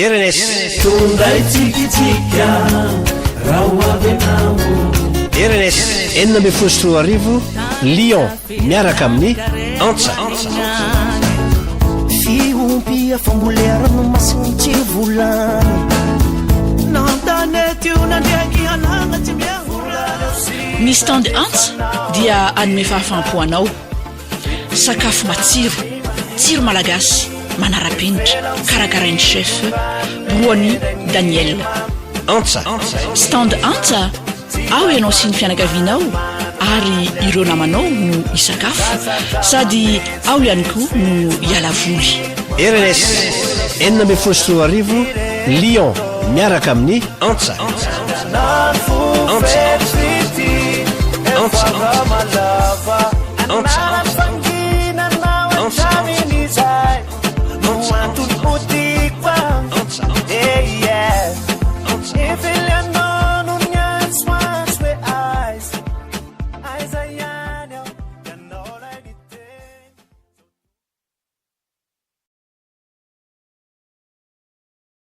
RNS RNS enina amby folo arivo Lyon miaraka amin'ny antsa fiompia fambolerano masinitsy volany nantanetio nandriaky anagnatsy miavolana misy tande antsa dia anome fahafampoanao sakafo matsiro tsiro malagasy manara-penitra karakarain'ny chef Broany Daniel antsa stand antsa ao ianao sy ny fianakavianao ary ireo namanao no isakafo sady ao ihany koa no ialavoly RNS enina amby folo arivo Lyon miaraka amin'ny antsa